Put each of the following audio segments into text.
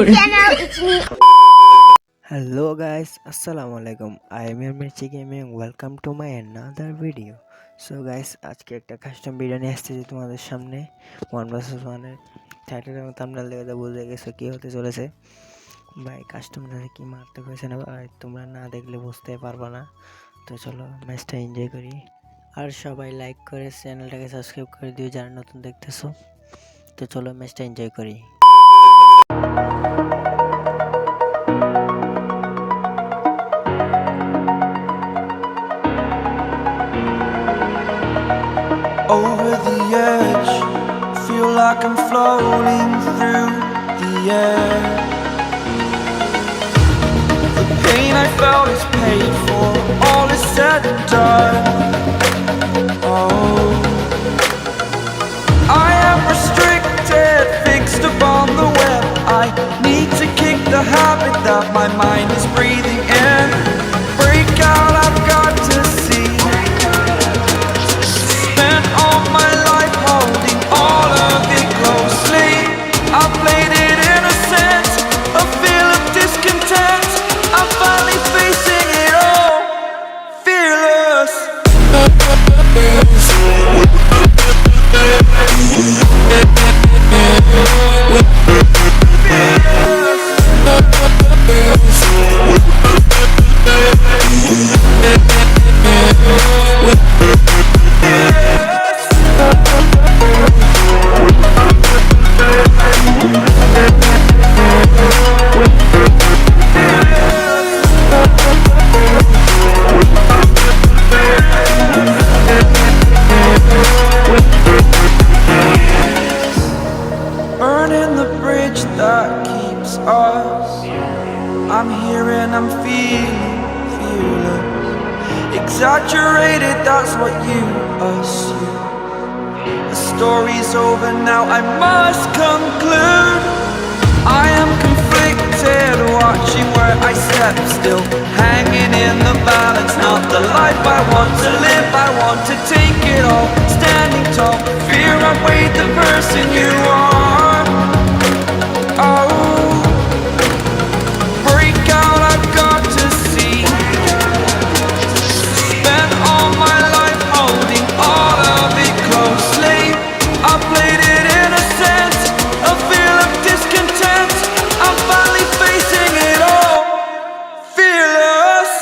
channel, it's me. Hello guys, assalamu alaikum. I am your Mirchi Gaming. Welcome to my another video. So guys, আজকে একটা custom video নিয়ে আসছি তোমাদের সামনে 1 vs 1 এর title এবং থাম্বনেল দেখে বুঝে গেছো কি হতে চলেছে। ভাই কাস্টমরা কি মারতে হয়েছে না ভাই, তোমরা না দেখলে বুঝতে পারবে না। তো চলো ম্যাচটা এনজয় করি। আর সবাই লাইক করে চ্যানেলটাকে সাবস্ক্রাইব করে দিও যারা নতুন দেখতেছো। তো চলো ম্যাচটা এনজয় করি। Over the edge, feel like I'm floating through the air. The pain I felt is paid for, all is said and done. Oh, I am restricted, fixed upon the web. I need to kick the habit that my mind is breathing in. Break out, I've got to see. Spent all my life holding all of it closely. I played it innocent, a feel of discontent. I'm finally facing it all, fearless. Burning the bridge that keeps us. I'm here and I'm feeling fearless. Exaggerated, that's what you assume. The story's over now, I must conclude. I am conflicted, watching where I step still, hanging in the balance. Not the life I want to live, I want to take it all. Standing tall, fear outweighed the person you are. Oh, break out, I've got to see. Spent all my life holding all of it closely. I played it innocent, a feel of discontent. I'm finally facing it all, fearless.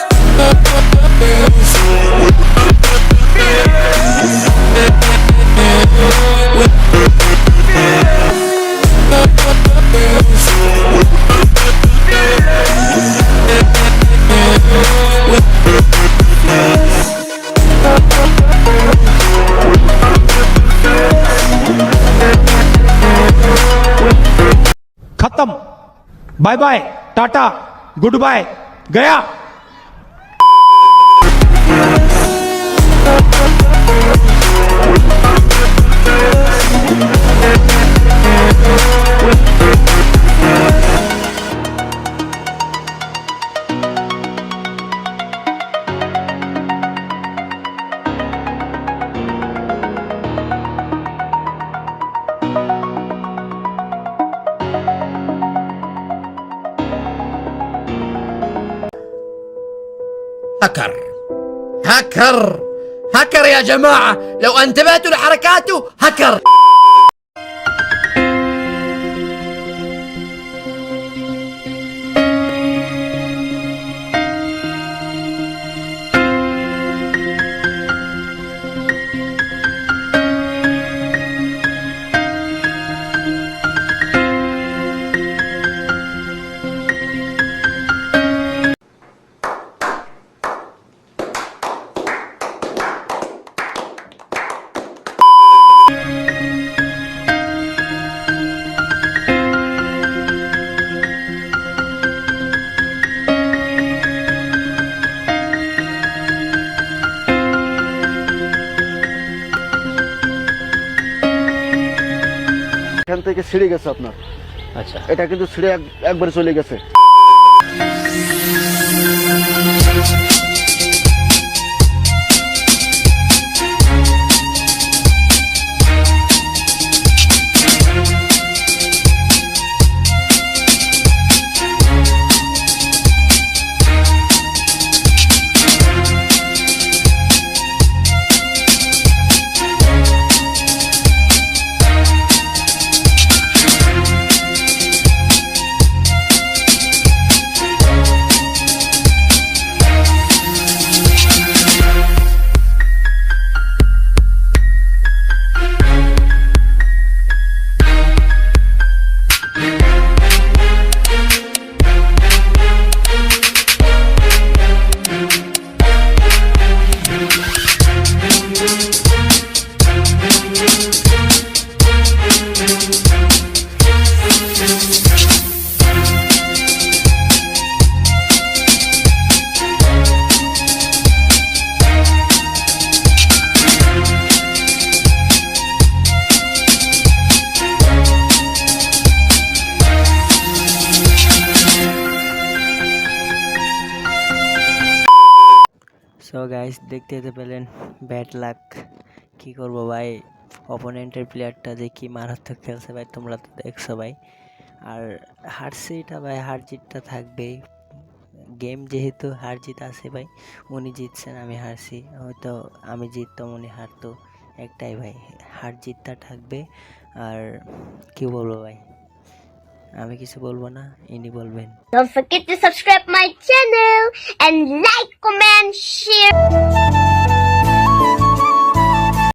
खत्म, bye bye, tata, goodbye, गया। هكر هكر هكر يا جماعة، لو انتبهتوا لحركاته هكر. এখান থেকে ছিঁড়ে গেছে আপনার। আচ্ছা, এটা কিন্তু ছিঁড়ে একবারে চলে গেছে। সো গাইস দেখতে পেলেন ব্যাড লাক। কি করবো ভাই, অপোনেন্টের প্লেয়ারটা যে কি মারাত্মক খেলছে ভাই, তোমরা তো দেখছো ভাই। আর হারছিটা ভাই, হার জিতটা থাকবেই, গেম যেহেতু হার জিত আছে ভাই। উনি জিতছেন, আমি হারছি, হয়তো আমি জিততাম উনি হারতো, একটাই ভাই, হার জিতটা থাকবে। আর কি বলবো ভাই, আমি কিছু বলবো না, ইনি বলবেন। Don't forget to subscribe my channel and like, comment, share.